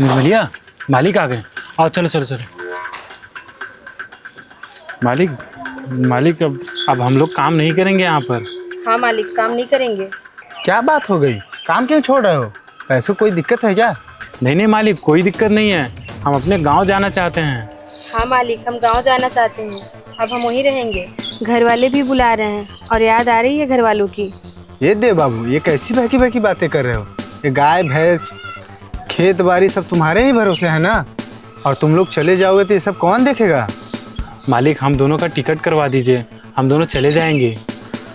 निर्मलिया, मालिक आ गए। आओ चलो चलो चलो। मालिक मालिक अब हम लोग काम नहीं करेंगे यहाँ पर। हाँ मालिक, काम नहीं करेंगे। क्या बात हो गई? काम क्यों छोड़ रहे हो? पैसों कोई दिक्कत है क्या? नहीं नहीं मालिक, कोई दिक्कत नहीं है। हम अपने गांव जाना चाहते हैं। हाँ मालिक, हम गांव जाना चाहते हैं। अब हम वहीं रहेंगे। घर वाले भी बुला रहे हैं और याद आ रही है घर वालों की। ये देव बाबू, ये कैसी बहकी बहकी बातें कर रहे हो? ये गाय भैंस खेत बाड़ी सब तुम्हारे ही भरोसे है ना, और तुम लोग चले जाओगे तो ये सब कौन देखेगा? मालिक हम दोनों का टिकट करवा दीजिए, हम दोनों चले जाएंगे।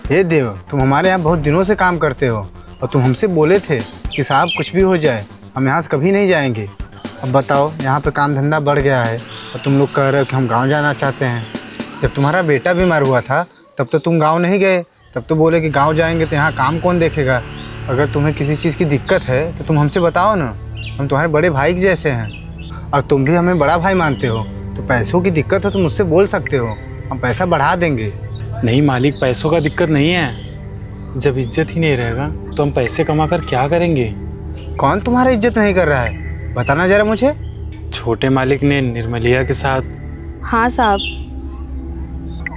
हे देव, तुम हमारे यहाँ बहुत दिनों से काम करते हो और तुम हमसे बोले थे कि साहब कुछ भी हो जाए हम यहाँ से कभी नहीं जाएंगे। अब बताओ, यहाँ पे काम धंधा बढ़ गया है और तुम लोग कह रहे हो कि हम गांव जाना चाहते हैं। जब तुम्हारा बेटा बीमार हुआ था तब तो तुम गांव नहीं गए, तब तो बोले कि गांव जाएंगे तो यहाँ काम कौन देखेगा। अगर तुम्हें किसी चीज़ की दिक्कत है तो तुम हमसे बताओ ना, हम तुम्हारे बड़े भाई के जैसे हैं और तुम भी हमें बड़ा भाई मानते हो। तो पैसों की दिक्कत हो तो मुझसे बोल सकते हो, हम पैसा बढ़ा देंगे। नहीं मालिक, पैसों का दिक्कत नहीं है। जब इज्जत ही नहीं रहेगा तो हम पैसे कमा कर क्या करेंगे? कौन तुम्हारा इज्जत नहीं कर रहा है, बताना जरा मुझे। छोटे मालिक ने निर्मलिया के साथ। हाँ साहब,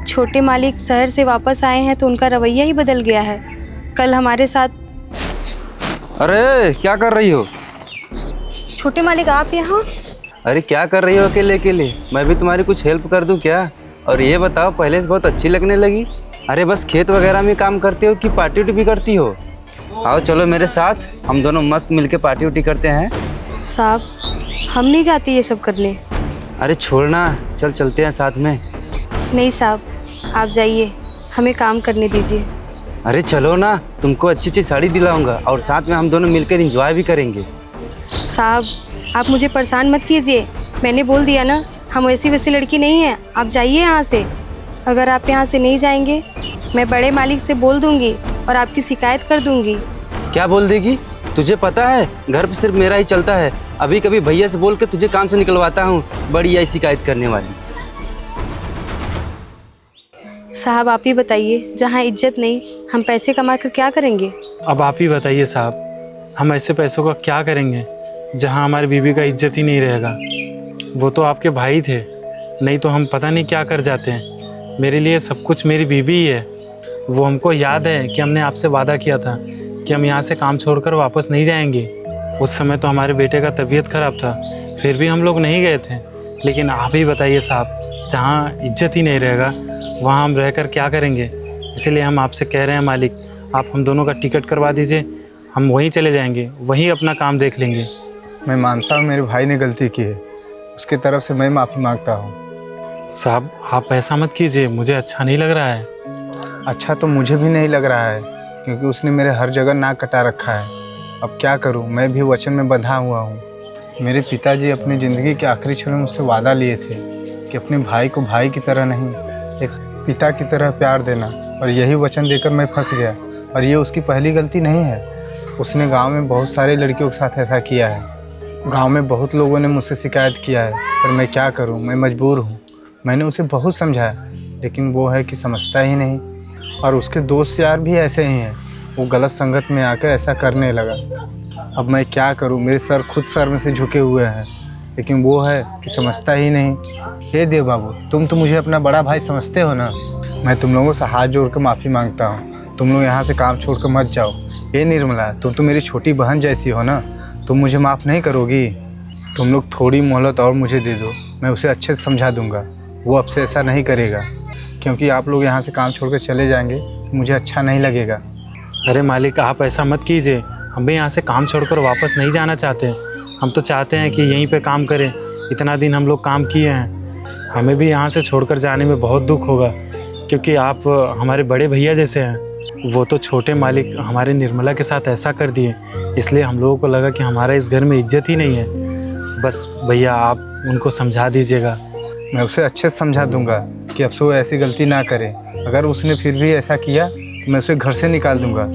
छोटे मालिक शहर से वापस आए हैं तो उनका रवैया ही बदल गया है। कल हमारे साथ। अरे क्या कर रही हो? छोटे मालिक आप यहाँ? अरे क्या कर रही हो अकेले अकेले? मैं भी तुम्हारी कुछ हेल्प कर दूं क्या? और ये बताओ, पहले से बहुत अच्छी लगने लगी। अरे बस खेत वगैरह में काम करती हो कि पार्टी उटी भी करती हो? आओ चलो मेरे साथ, हम दोनों मस्त मिलके पार्टी उटी करते हैं। साहब हम नहीं जाते ये सब करने। अरे छोड़ना, चल चलते हैं साथ में। नहीं साहब, आप जाइए, हमें काम करने दीजिए। अरे चलो ना, तुमको अच्छी अच्छी साड़ी दिलाऊंगा और साथ में हम दोनों मिलकर एंजॉय भी करेंगे। साहब आप मुझे परेशान मत कीजिए, मैंने बोल दिया ना, हम ऐसी वैसी लड़की नहीं हैं। आप जाइए यहाँ से। अगर आप यहाँ से नहीं जाएंगे मैं बड़े मालिक से बोल दूँगी और आपकी शिकायत कर दूँगी। क्या बोल देगी? तुझे पता है घर पे सिर्फ मेरा ही चलता है। अभी कभी भैया से बोल के तुझे काम से निकलवाता हूँ, बड़ी आई शिकायत करने वाली। साहब आप ही बताइए, जहाँ इज्जत नहीं हम पैसे कमा कर क्या करेंगे? अब आप ही बताइए साहब, हम ऐसे पैसों का क्या करेंगे जहां हमारी बीवी का इज्जत ही नहीं रहेगा। वो तो आपके भाई थे, नहीं तो हम पता नहीं क्या कर जाते हैं। मेरे लिए सब कुछ मेरी बीवी ही है। वो हमको याद है कि हमने आपसे वादा किया था कि हम यहाँ से काम छोड़कर वापस नहीं जाएंगे। उस समय तो हमारे बेटे का तबीयत ख़राब था, फिर भी हम लोग नहीं गए थे। लेकिन आप ही बताइए साहब, जहाँ इज्जत ही नहीं रहेगा वहाँ हम रहकर क्या करेंगे? इसीलिए हम आपसे कह रहे हैं मालिक, आप हम दोनों का टिकट करवा दीजिए, हम वहीं चले जाएंगे, वहीं अपना काम देख लेंगे। मैं मानता हूँ मेरे भाई ने गलती की है, उसकी तरफ से मैं माफ़ी मांगता हूँ। साहब आप ऐसा मत कीजिए, मुझे अच्छा नहीं लग रहा है। अच्छा तो मुझे भी नहीं लग रहा है, क्योंकि उसने मेरे हर जगह नाक कटा रखा है। अब क्या करूँ, मैं भी वचन में बंधा हुआ हूँ। मेरे पिताजी अपनी ज़िंदगी के आखिरी क्षण में मुझसे वादा लिए थे कि अपने भाई को भाई की तरह नहीं, एक पिता की तरह प्यार देना, और यही वचन देकर मैं फंस गया। और ये उसकी पहली गलती नहीं है, उसने गांव में बहुत सारे लड़कियों के साथ ऐसा किया है। गांव में बहुत लोगों ने मुझसे शिकायत किया है, पर मैं क्या करूं, मैं मजबूर हूं। मैंने उसे बहुत समझाया, लेकिन वो है कि समझता ही नहीं। और उसके दोस्त यार भी ऐसे ही हैं, वो गलत संगत में आकर ऐसा करने लगा। अब मैं क्या करूं, मेरे सर खुद सर में से झुके हुए हैं, लेकिन वो है कि समझता ही नहीं। हे देव बाबू, तुम तो मुझे अपना बड़ा भाई समझते हो ना। मैं तुम लोगों से हाथ जोड़ कर माफ़ी मांगता हूँ, तुम लोग यहाँ से काम छोड़ कर मत जाओ। हे निर्मला, तुम तो मेरी छोटी बहन जैसी हो ना, तुम मुझे माफ़ नहीं करोगी? तुम लोग थोड़ी मोहलत और मुझे दे दो, मैं उसे अच्छे से समझा दूँगा। वो अब से ऐसा नहीं करेगा, क्योंकि आप लोग यहाँ से काम छोड़ कर चले जाएंगे तो मुझे अच्छा नहीं लगेगा। अरे मालिक आप ऐसा मत कीजिए, हम भी यहाँ से काम छोड़कर वापस नहीं जाना चाहते। हम तो चाहते हैं कि यहीं पे काम करें। इतना दिन हम लोग काम किए हैं, हमें भी यहाँ से छोड़कर जाने में बहुत दुख होगा, क्योंकि आप हमारे बड़े भैया जैसे हैं। वो तो छोटे मालिक हमारे निर्मला के साथ ऐसा कर दिए, इसलिए हम लोगों को लगा कि हमारा इस घर में इज्जत ही नहीं है। बस भैया आप उनको समझा दीजिएगा। मैं उसे अच्छे से समझा दूँगा कि अब से वो ऐसी गलती ना करे। अगर उसने फिर भी ऐसा किया तो मैं उसे घर से निकाल दूँगा,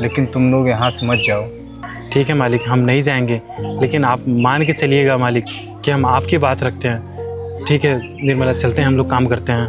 लेकिन तुम लोग यहाँ से मत जाओ। ठीक है मालिक, हम नहीं जाएंगे, लेकिन आप मान के चलिएगा मालिक कि हम आपकी बात रखते हैं। ठीक है निर्मला, चलते हैं, हम लोग काम करते हैं।